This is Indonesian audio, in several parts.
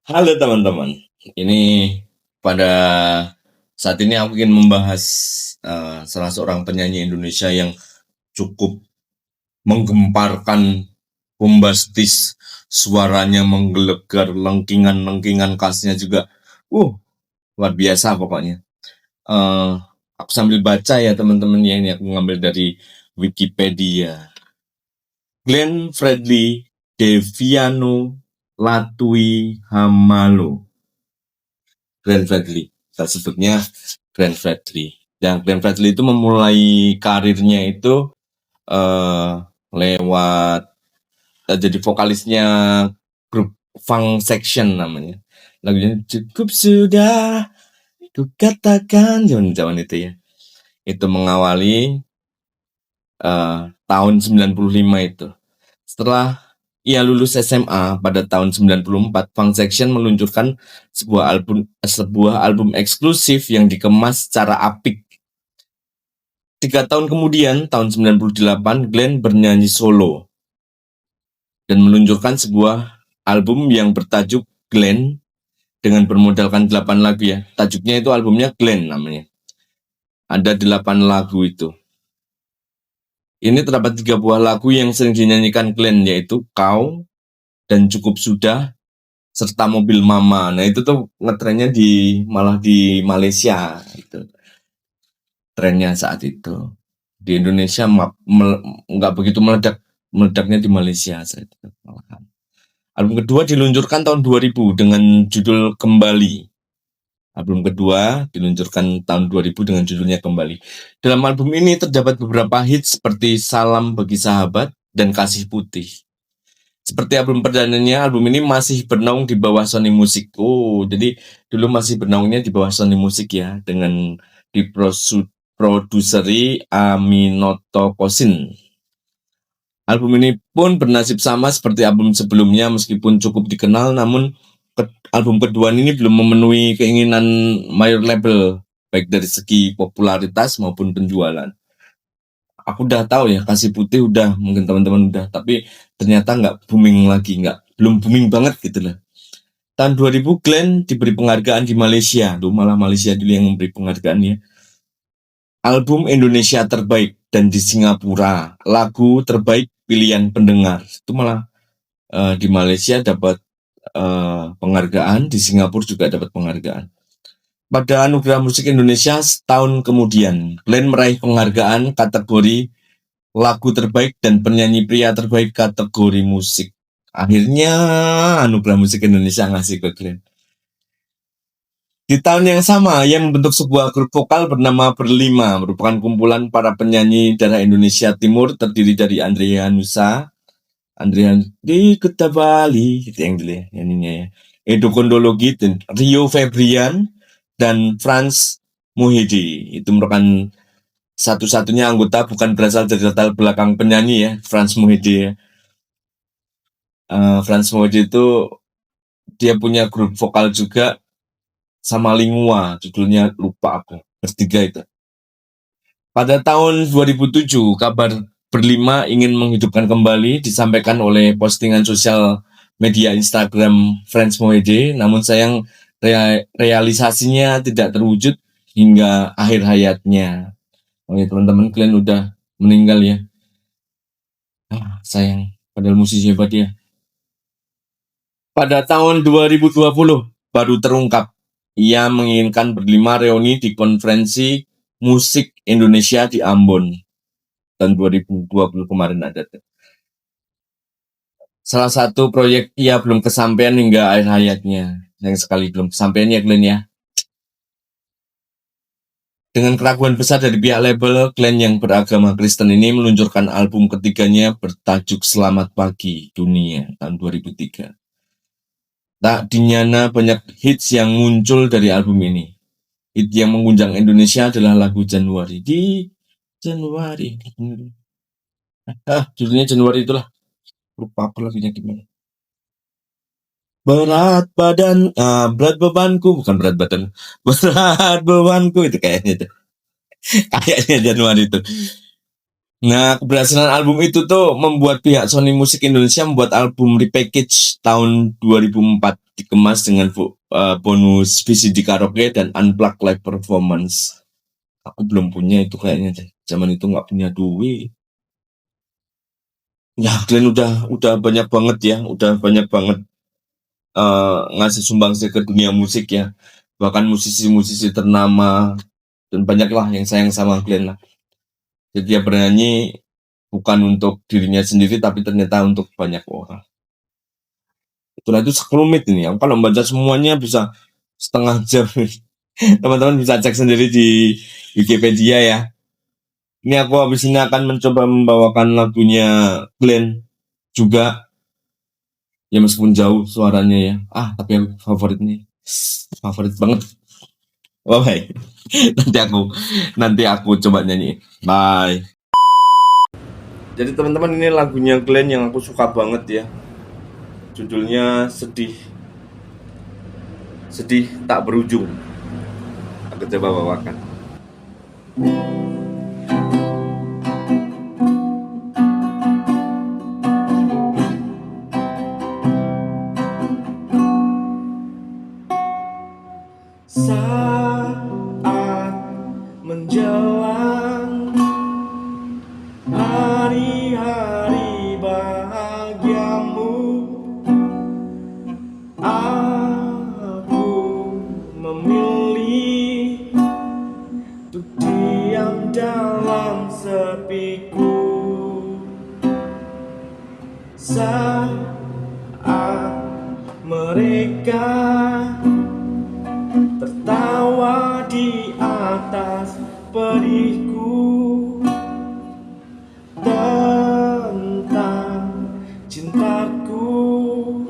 Halo teman-teman, ini pada saat ini aku ingin membahas salah seorang penyanyi Indonesia yang cukup menggemparkan, bombastis, suaranya menggelegar, lengkingan-lengkingan khasnya juga, luar biasa pokoknya. Aku sambil baca ya teman-teman ya, ini aku ngambil dari Wikipedia. Glenn Fredly Deviano Latui Hamalo. Glenn Fredly. Kita sebutnya Glenn Fredly. Dan Glenn Fredly itu memulai karirnya itu lewat jadi vokalisnya grup Funk Section namanya. Lagunya cukup sudah ku katakan zaman itu ya. Itu mengawali tahun 95 itu. Setelah ia lulus SMA pada tahun 94, Funk Section meluncurkan sebuah album eksklusif yang dikemas secara apik. 3 tahun kemudian, tahun 98, Glenn bernyanyi solo dan meluncurkan sebuah album yang bertajuk Glenn dengan bermodalkan 8 lagu ya. Tajuknya itu albumnya Glenn namanya. Ada 8 lagu itu. Ini terdapat 3 buah lagu yang sering dinyanyikan Glenn, yaitu Kau dan Cukup Sudah serta Mobil Mama. Nah itu tuh ngetrennya malah di Malaysia itu trennya saat itu. Di Indonesia nggak begitu meledaknya di Malaysia saat itu malahan. Album kedua diluncurkan tahun 2000 dengan judul Kembali. Album kedua diluncurkan tahun 2000 dengan judulnya Kembali. Dalam album ini terdapat beberapa hits seperti Salam Bagi Sahabat dan Kasih Putih. Seperti album perdananya, album ini masih bernaung di bawah Sony Music. Jadi dulu masih bernaungnya di bawah Sony Music ya, dengan diproduseri Aminoto Kosin. Album ini pun bernasib sama seperti album sebelumnya, meskipun cukup dikenal, namun album kedua ini belum memenuhi keinginan major label, baik dari segi popularitas maupun penjualan. Aku udah tahu ya, Kasih Putih udah, mungkin teman-teman udah, tapi ternyata nggak booming lagi, belum booming banget gitu lah. Tahun 2000 Glenn diberi penghargaan di Malaysia, malah Malaysia dulu yang memberi penghargaan ya. Album Indonesia terbaik, dan di Singapura lagu terbaik pilihan pendengar. Itu malah di Malaysia dapat penghargaan, di Singapura juga dapat penghargaan. Pada Anugerah Musik Indonesia setahun kemudian, Glenn meraih penghargaan kategori lagu terbaik dan penyanyi pria terbaik kategori musik. Akhirnya Anugerah Musik Indonesia ngasih ke Glenn. Di tahun yang sama, ia membentuk sebuah grup vokal bernama Berlima, merupakan kumpulan para penyanyi daerah Indonesia Timur terdiri dari Andrea Nusa, Andrea di Kota Bali, gitu yang dulu ya, nyanyinya ya. Edo Kondologi, dan Rio Febrian, dan Franz Muhidi. Itu merupakan satu-satunya anggota bukan berasal dari latar belakang penyanyi ya, Franz Muhidi ya. Franz Muhidi itu dia punya grup vokal juga sama Lingua, judulnya lupa aku, bertiga itu. Pada tahun 2007, kabar Berlima ingin menghidupkan kembali disampaikan oleh postingan sosial media Instagram Franz Muhidi, namun sayang realisasinya tidak terwujud hingga akhir hayatnya. Oke teman-teman, Glenn udah meninggal ya. Sayang, padahal musisi hebat ya. Pada tahun 2020 baru terungkap ia menginginkan Berlima reuni di konferensi musik Indonesia di Ambon tahun 2020 kemarin ada. Salah satu proyek ia belum kesampaian hingga akhir hayatnya. Sayang sekali belum kesampaian ya Glenn ya. Dengan keraguan besar dari pihak label, Glenn yang beragama Kristen ini meluncurkan album ketiganya bertajuk Selamat Pagi Dunia tahun 2003. Tak dinyana banyak hits yang muncul dari album ini. Hit yang mengguncang Indonesia adalah lagu Januari. Di Januari. Judulnya Januari itulah. Lupa apa lagunya gimana. Berat bebanku, bukan berat badan. Berat bebanku itu kayaknya itu. Kayaknya Januari itu. Nah, keberhasilan album itu tuh membuat pihak Sony Music Indonesia membuat album repackage tahun 2004 dikemas dengan bonus VCD karaoke dan unplugged live performance. Aku belum punya itu kayaknya deh. Zaman itu nggak punya duit. Ya, Glenn udah banyak banget ya, udah banyak banget ngasih sumbangsi ke dunia musik ya. Bahkan musisi-musisi ternama dan banyak lah yang sayang sama Glenn lah. Jadi dia bernyanyi bukan untuk dirinya sendiri tapi ternyata untuk banyak orang. Itulah itu sekelumit ini. Aku kalau membaca semuanya bisa setengah jam. Teman-teman bisa cek sendiri di Wikipedia ya. Ini aku habis ini akan mencoba membawakan lagunya Glenn juga. Ya meskipun jauh suaranya ya. Tapi aku favorit banget. Bye. nanti aku coba nyanyi. Bye. Jadi teman-teman ini lagunya Glenn yang aku suka banget ya. Judulnya Sedih. Sedih tak berujung. Aku coba bawakan. Saat menjelang hari-hari bahagiamu, aku memilih untuk diam dalam sepiku. Saat mereka tertawa di atas pedihku tentang cintaku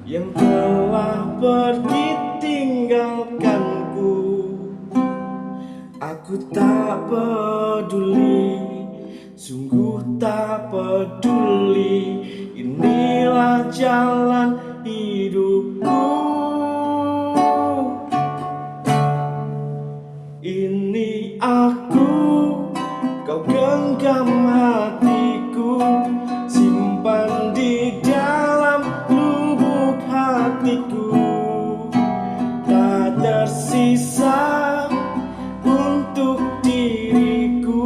yang telah pergi tinggalkanku. Aku tak peduli, sungguh tak peduli. Inilah jalan hidupku. Ini aku, kau genggam hatiku, simpan di dalam lubuk hatiku. Tak tersisa untuk diriku.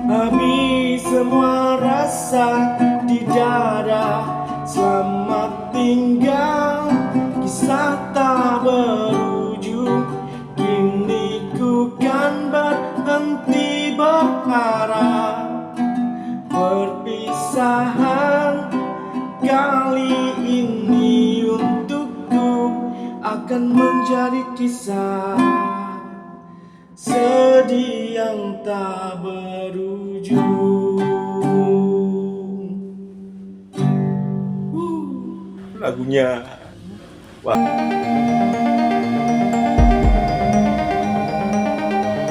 Habis semua rasa di dada. Selamat tinggal, kisah tak berujung. Kini ku kan berhenti berharap. Perpisahan kali ini untukku akan menjadi kisah sedih yang tak berujung. Lagunya wah.